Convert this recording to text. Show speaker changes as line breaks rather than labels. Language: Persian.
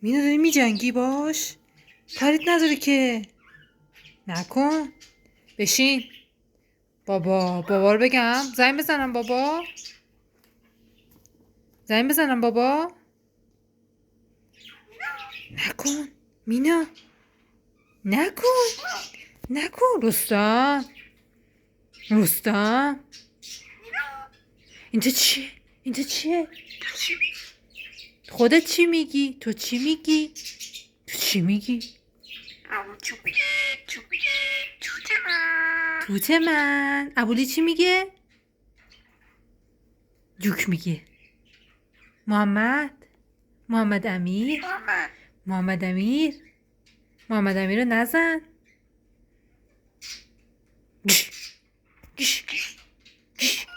مینا داری میجنگی باش؟ کاریت نداره که. نکن. بشین. بابا رو بگم زنگ بزنم بابا. زنگ بزنم بابا. نکن مینا. نکن. نکن رستم. رستم. اینجا چیه؟ اینجا چیه؟ خودت چی میگی؟ تو چی میگی؟ تو چی میگی؟ توت من. ابولی چی میگه؟ جوک میگه. محمد امیر. محمد امیر. محمد امیر رو نزن. گش. گش. گش.